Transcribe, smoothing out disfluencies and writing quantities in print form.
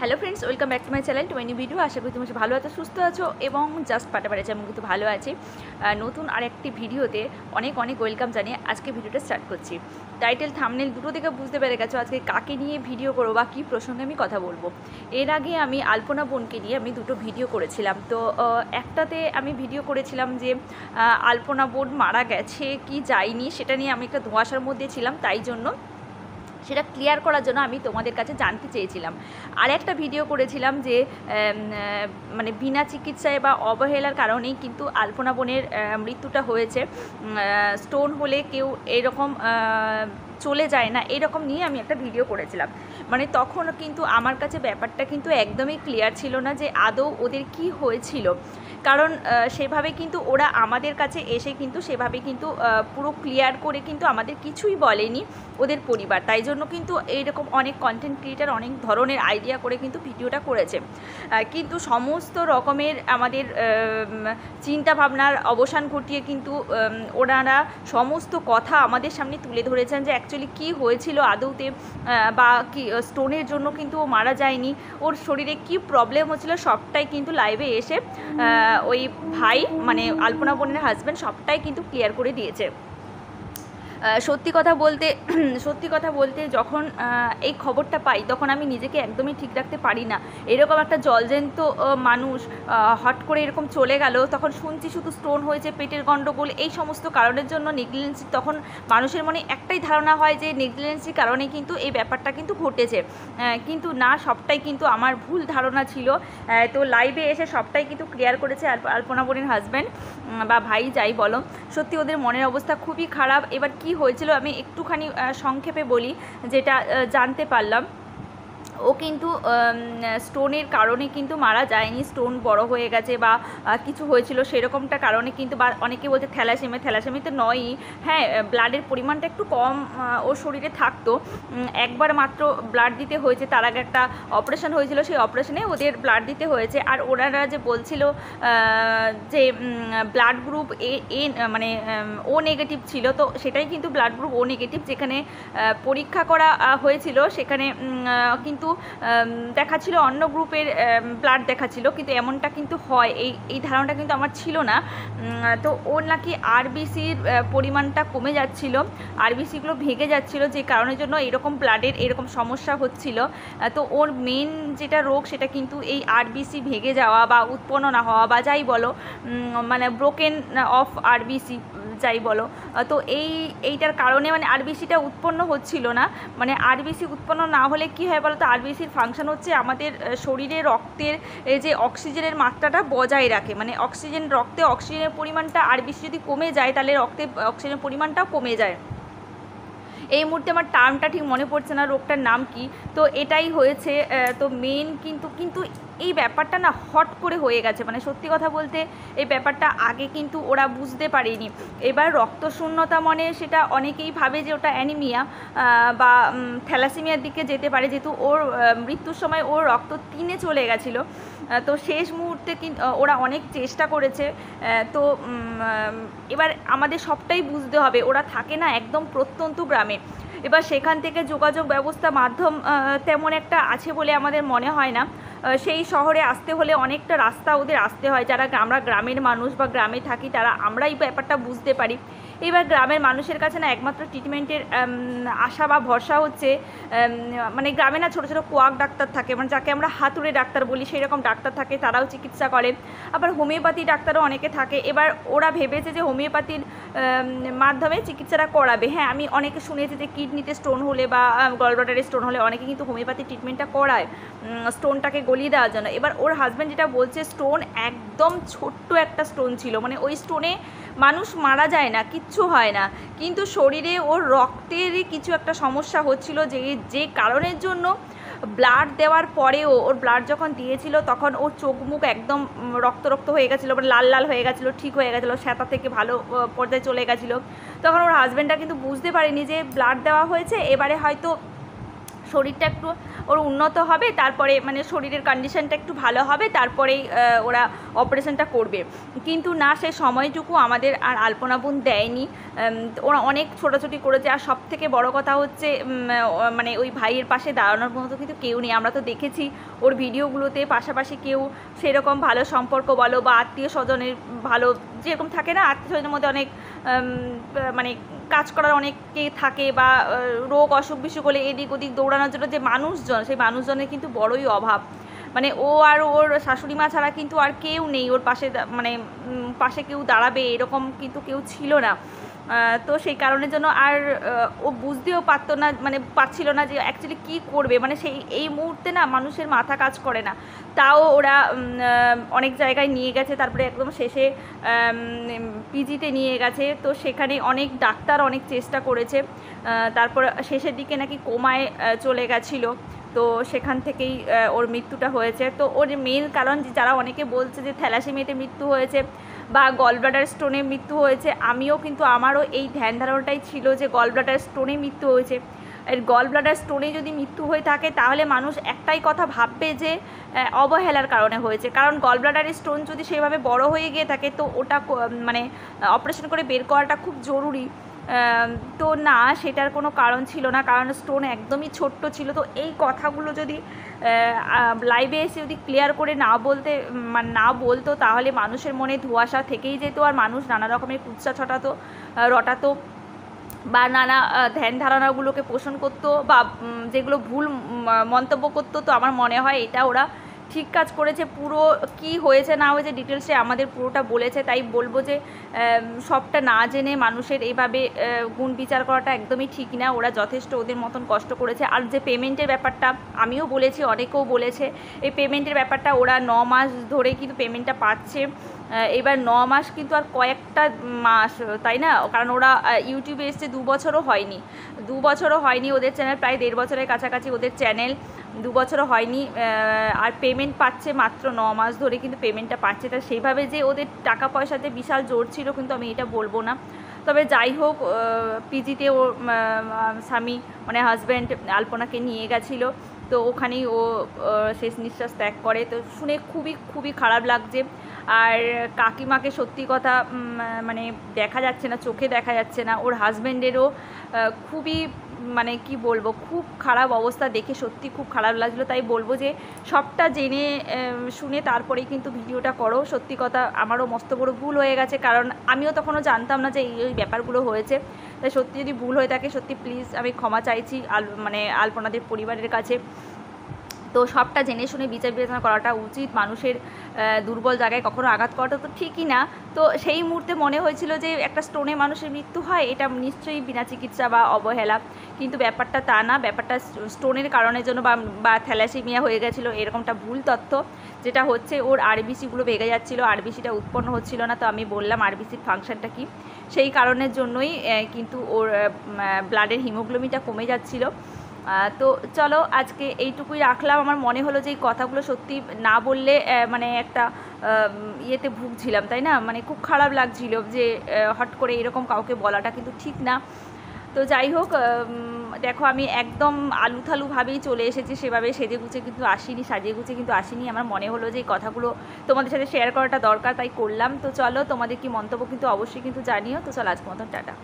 Hello friends, welcome back to my channel to my video. আশা করি তুমি ভালো আছো, সুস্থ আছো এবং জাস্ট পাটাপাড়ি আছে। আমি কিন্তু ভালো আছি। নতুন আরেকটি ভিডিওতে অনেক অনেক ওয়েলকাম জানিয়ে আজকে ভিডিওটা স্টার্ট করছি। টাইটেল থাম্বনেল দুটো দেখে বুঝতে পেরে গেছো আজকে কাকে নিয়ে ভিডিও করবো বা কী প্রসঙ্গে আমি কথা বলবো। এর আগে আমি আলপনা বোনকে নিয়ে আমি দুটো ভিডিও করেছিলাম। তো একটাতে আমি ভিডিও করেছিলাম যে আলপনা বোন মারা গেছে কি যায়নি, সেটা নিয়ে আমি একটা ধোঁয়াশার মধ্যে ছিলাম, তাই জন্য সেটা ক্লিয়ার করার জন্য আমি তোমাদের কাছে জানতে চেয়েছিলাম। আর একটা ভিডিও করেছিলাম যে মানে বিনা চিকিৎসায় বা অবহেলার কারণেই কিন্তু আলপনা বোনের মৃত্যুটা হয়েছে। স্টোন হলে কেউ এরকম চলে যায় না, এরকম নিয়ে আমি একটা ভিডিও করেছিলাম। মানে তখন কিন্তু আমার কাছে ব্যাপারটা কিন্তু একদমই ক্লিয়ার ছিল না যে আদৌ ওদের কি হয়েছিল, কারণ সেভাবে কিন্তু ওরা আমাদের কাছে এসে কিন্তু সেভাবে কিন্তু পুরো ক্লিয়ার করে কিন্তু আমাদের কিছুই বলেনি ওদের পরিবার। তাই জন্য কিন্তু এইরকম অনেক কন্টেন্ট ক্রিয়েটার অনেক ধরনের আইডিয়া করে কিন্তু ভিডিওটা করেছে, কিন্তু সমস্ত রকমের আমাদের চিন্তা ভাবনার অবসান ঘটিয়ে কিন্তু ওনারা সমস্ত কথা আমাদের সামনে তুলে ধরেছেন যে অ্যাকচুয়ালি কী হয়েছিল আদৌতে, বা কি স্টোনের জন্য কিন্তু ও মারা যায়নি, ওর শরীরে কি প্রবলেম হচ্ছিল সবটাই কিন্তু লাইভে এসে ওই ভাই মানে আলপনা বোনের হাজব্যান্ড সবটাই কিন্তু ক্লিয়ার করে দিয়েছে। সত্যি কথা বলতে যখন এই খবরটা পাই তখন আমি নিজেকে একদমই ঠিক রাখতে পারি না। এরকম একটা জলজ্যান্ত মানুষ হট করে এরকম চলে গেল, তখন শুনছি শুধু স্টোন হয়েছে, পেটের গণ্ডগোল, এই সমস্ত কারণের জন্য নেগলিজেন্সি, তখন মানুষের মনে একটাই ধারণা হয় যে নেগলিজেন্সির কারণে কিন্তু এই ব্যাপারটা কিন্তু ঘটেছে, কিন্তু না, সবটাই কিন্তু আমার ভুল ধারণা ছিল। তো লাইভে এসে সবটাই কিন্তু ক্লিয়ার করেছে আলপনা বোনের হাজব্যান্ড বা ভাই যাই বলো। সত্যি ওদের মনের অবস্থা খুবই খারাপ। এবার কি হয়েছিল আমি একটুখানি সংক্ষেপে বলি, যেটা জানতে পারলাম। ও কিন্তু স্টোনের কারণে কিন্তু মারা যায়নি, স্টোন বড় হয়ে গেছে বা কিছু হয়েছিল সেরকমটা কারণে কিন্তু, বা অনেকে বলছে থ্যালাসেমি তো নয়ই, হ্যাঁ ব্লাডের পরিমাণটা একটু কম ওর শরীরে থাকতো। একবার মাত্র ব্লাড দিতে হয়েছে, তার আগে একটা অপারেশন হয়েছিল, সেই অপারেশনে ওদের ব্লাড দিতে হয়েছে। আর ওনারা যে বলছিল যে ব্লাড গ্রুপ এ মানে ও নেগেটিভ ছিল, তো সেটাই কিন্তু ব্লাড গ্রুপ ও নেগেটিভ। যেখানে পরীক্ষা করা হয়েছিল সেখানে কিন্তু দেখাচ্ছিল অন্য গ্রুপের ব্লাড দেখাচ্ছিল, কিন্তু এমনটা কিন্তু হয় এই ধারণাটা কিন্তু আমার ছিল না। তো ওর নাকি আরবিসির পরিমাণটা কমে যাচ্ছিল, আরবিসিগুলো ভেঙে যাচ্ছিল, যে কারণের জন্য এরকম ব্লাডের এরকম সমস্যা হচ্ছিল। তো ওর মেন যেটা রোগ সেটা কিন্তু এই আরবিসি ভেঙে যাওয়া বা উৎপন্ন না হওয়া বা যাই বলো, মানে ব্রোকেন অফ আরবিসি যাই বলো। তো এইটার কারণে মানে আরবিসিটা উৎপন্ন হচ্ছিল না। মানে আরবিসি উৎপন্ন না হলে কী হয় বলো তো, আরবিসির ফাংশন হচ্ছে আমাদের শরীরে রক্তের যে অক্সিজেনের মাত্রাটা বজায় রাখে, মানে রক্তে অক্সিজেনের পরিমাণটা, আরবিসি যদি কমে যায় তাহলে রক্তে অক্সিজেনের পরিমাণটাও কমে যায়। এই মুহূর্তে আমার টার্মটা ঠিক মনে পড়ছে না রোগটার নাম কি, তো এটাই হয়েছে। তো মেন কিন্তু এই ব্যাপারটা না হট করে হয়ে গেছে। মানে সত্যি কথা বলতে এই ব্যাপারটা আগে কিন্তু ওরা বুঝতে পারেনি। এবার রক্তশূন্যতা মনে সেটা অনেকেই ভাবে যে ওটা অ্যানিমিয়া বা থ্যালাসেমিয়ার দিকে যেতে পারে, যেহেতু ওর মৃত্যুর সময় ওর রক্ত 3-এ চলে গেছিলো। তো শেষ মুহূর্তে কিন্তু ওরা অনেক চেষ্টা করেছে। তো এবার আমাদের সবটাই বুঝতে হবে, ওরা থাকে না একদম প্রত্যন্ত গ্রামে। এবার সেখান থেকে যোগাযোগ ব্যবস্থা মাধ্যম তেমন একটা আছে বলে আমাদের মনে হয় না। সেই শহরে আসতে হলে অনেকটা রাস্তা ওদের আসতে হয়। যারা আমরা গ্রামের মানুষ বা গ্রামে থাকি তারা আমরা এই ব্যাপারটা বুঝতে পারি। এবার গ্রামের মানুষের কাছে না একমাত্র ট্রিটমেন্টের আশা বা ভরসা হচ্ছে, মানে গ্রামে না ছোটো ছোটো কোয়াক ডাক্তার থাকে, মানে যাকে আমরা হাতুড়ে ডাক্তার বলি, সেই রকম ডাক্তার থাকে, তারাও চিকিৎসা করে। আবার হোমিওপ্যাথি ডাক্তারও অনেকে থাকে। এবার ওরা ভেবেছে যে হোমিওপ্যাথির মাধ্যমে চিকিৎসাটা করাবে। হ্যাঁ, আমি অনেকে শুনেছি যে কিডনিতে স্টোন হলে বা গলব্লাডারে স্টোন হলে অনেকে কিন্তু হোমিওপ্যাথি ট্রিটমেন্টটা করায় স্টোনটাকে গলিয়ে দেওয়ার জন্য। এবার ওর হাজব্যান্ড যেটা বলছে, স্টোন একদম ছোট্ট একটা স্টোন ছিল, মানে ওই স্টোনে মানুষ মারা যায় না, কিচ্ছু হয় না, কিন্তু শরীরে ওর রক্তেরই কিছু একটা সমস্যা হচ্ছিল, যে কারণের জন্য ব্লাড দেওয়ার পরেও, ওর ব্লাড যখন দিয়েছিল তখন ওর চোখ মুখ একদম রক্ত হয়ে গেছিলো, মানে লাল হয়ে গেছিলো, ঠিক হয়ে গেছিলো, শ্যাতা থেকে ভালো পর্যায়ে চলে গেছিলো। তখন ওর হাজব্যান্ডটা কিন্তু বুঝতে পারেনি যে ব্লাড দেওয়া হয়েছে, এবারে হয়তো শরীরটা একটু ওর উন্নত হবে, তারপরে মানে শরীরের কন্ডিশনটা একটু ভালো হবে, তারপরেই ওরা অপারেশনটা করবে। কিন্তু না, সে সময়টুকু আমাদের আর আলপনা বোন দেয়নি। ওরা অনেক ছোটাছুটি করেছে। আর সব থেকে বড় কথা হচ্ছে মানে ওই ভাইয়ের পাশে দাঁড়ানোর মতো কিন্তু কেউ নেই। আমরা তো দেখেছি ওর ভিডিওগুলোতে পাশাপাশি কেউ সেরকম ভালো সম্পর্ক বলো বা আত্মীয় স্বজনের ভালো যেরকম থাকে না, আত্মীয় স্বজনের মধ্যে অনেক মানে কাজ করার অনেকে থাকে, বা রোগ অসুখ বিসুখ হলে এদিক ওদিক দৌড়ানোর জন্য যে মানুষজন, সেই মানুষজনের কিন্তু বড়ই অভাব। মানে ও আর ওর শাশুড়ি মা ছাড়া কিন্তু আর কেউ নেই ওর পাশে, মানে পাশে কেউ দাঁড়াবে এরকম কিন্তু কেউ ছিল না। তো সেই কারণের জন্য আর ও বুঝতেও পারতো না, মানে পারছিল না যে অ্যাকচুয়ালি কী করবে। মানে সেই এই মুহূর্তে না মানুষের মাথা কাজ করে না। তাও ওরা অনেক জায়গায় নিয়ে গেছে, তারপরে একদম শেষে পিজিতে নিয়ে গেছে। তো সেখানে অনেক ডাক্তার অনেক চেষ্টা করেছে, তারপর শেষের দিকে নাকি কোমায় চলে গেছিলো। তো সেখান থেকেই ওর মৃত্যুটা হয়েছে। তো ওর মেন কারণ যারা অনেকে বলছে যে থ্যালাসেমিয়াতে মৃত্যু হয়েছে বা গল ব্লাডার স্টোনে মৃত্যু হয়েছে, আমিও কিন্তু আমারও এই ধ্যান ধারণাটাই ছিল যে গল ব্লাডার স্টোনে মৃত্যু হয়েছে। এর গল ব্লাডার স্টোনে যদি মৃত্যু হয়ে থাকে তাহলে মানুষ একটাই কথা ভাববে যে অবহেলার কারণে হয়েছে। কারণ গল ব্লাডারের স্টোন যদি সেভাবে বড় হয়ে গিয়ে থাকে তো ওটা মানে অপারেশন করে বের করাটা খুব জরুরি। তো না, সেটার কোনো কারণ ছিল না, কারণ স্টোন একদমই ছোট্ট ছিল। তো এই কথাগুলো যদি লাইভে এসে যদি ক্লিয়ার করে না বলতো তাহলে মানুষের মনে ধোঁয়াশা থেকেই যেত, আর মানুষ নানা রকমের কুৎসা রটাতো বা নানা ধ্যান ধারণাগুলোকে পোষণ করতো বা যেগুলো ভুল মন্তব্য করতো। তো আমার মনে হয় এটা ওরা ঠিক কাজ করেছে। পুরো কি হয়েছে না হয়েছে ডিটেলসে আমাদের পুরোটা বলেছে। তাই বলবো যে সবটা না জেনে মানুষের এইভাবে গুণ বিচার করাটা একদমই ঠিক না। ওরা যথেষ্ট ওদের মতন কষ্ট করেছে। আর যে পেমেন্টের ব্যাপারটা আমিও বলেছি, অনেকেও বলেছে, এই পেমেন্টের ব্যাপারটা ওরা 9 মাস ধরে কিন্তু পেমেন্টটা পাচ্ছে। এবার 9 মাস কিন্তু আর কয়েকটা মাস, তাই না? কারণ ওরা ইউটিউবে এসছে 2 বছরও হয়নি ওদের চ্যানেল, প্রায় 1.5 বছরের কাছাকাছি ওদের চ্যানেল, 2 বছরও হয়নি। আর পেমেন্ট পাচ্ছে মাত্র 9 মাস ধরে কিন্তু পেমেন্টটা পাচ্ছে। তা সেইভাবে যে ওদের টাকা পয়সাতে বিশাল জোর ছিল কিন্তু আমি এটা বলবো না। তবে যাই হোক, পিজিতে ওর স্বামী মানে হাজব্যান্ড আলপনাকে নিয়ে গেছিলো। তো ওখানেই ও শেষ নিঃশ্বাস ত্যাগ করে। তো শুনে খুবই খুবই খারাপ লাগছে। আর কাকিমাকে সত্যি কথা মানে দেখা যাচ্ছে না, চোখে দেখা যাচ্ছে না। ওর হাজব্যান্ডেরও খুবই মানে কি বলবো, খুব খারাপ অবস্থা দেখে সত্যি খুব খারাপ লাগছিলো। তাই বলবো যে সবটা জেনে শুনে তারপরেই কিন্তু ভিডিওটা করো। সত্যি কথা আমারও মস্ত বড় ভুল হয়ে গেছে, কারণ আমিও তখনও জানতাম না যে এই ব্যাপারগুলো হয়েছে। তাই সত্যি যদি ভুল হয়ে থাকে সত্যি প্লিজ আমি ক্ষমা চাইছি মানে আলপনাদের পরিবারের কাছে। তো সবটা জেনে শুনে বিচার বিবেচনা করাটা উচিত। মানুষের দুর্বল জায়গায় কখনো আঘাত করাটা তো ঠিকই না। তো সেই মুহূর্তে মনে হয়েছিল যে একটা স্টোনে মানুষের মৃত্যু হয়, এটা নিশ্চয়ই বিনা চিকিৎসা বা অবহেলা, কিন্তু ব্যাপারটা তা না। ব্যাপারটা স্টোনের কারণের জন্য বা থ্যালাসেমিয়া হয়ে গেছিলো, এরকমটা ভুল তথ্য। যেটা হচ্ছে ওর আরবিসিগুলো ভেঙে যাচ্ছিলো, আরবিসিটা উৎপন্ন হচ্ছিল না। তো আমি বললাম আরবিসির ফাংশনটা কী, সেই কারণের জন্যই কিন্তু ওর ব্লাডের হিমোগ্লোবিনটা কমে যাচ্ছিলো। তো চলো আজকে এইটুকুই রাখলাম। আমার মনে হলো যে এই কথাগুলো সত্যি না বললে মানে একটা ইয়েতে ভুগছিলাম, তাই না? মানে খুব খারাপ লাগছিল যে হট করে এরকম কাউকে বলাটা কিন্তু ঠিক না। তো যাই হোক, দেখো আমি একদম আলুথালুভাবেই চলে এসেছি, সেভাবে সাজিয়ে গুছিয়ে কিন্তু আসিনি। আমার মনে হলো যে এই কথাগুলো তোমাদের সাথে শেয়ার করাটা দরকার, তাই করলাম। তো চলো, তোমাদের কি মন্তব্য কিন্তু অবশ্যই কিন্তু জানিও। তো চলো আজকের মতন টাটা।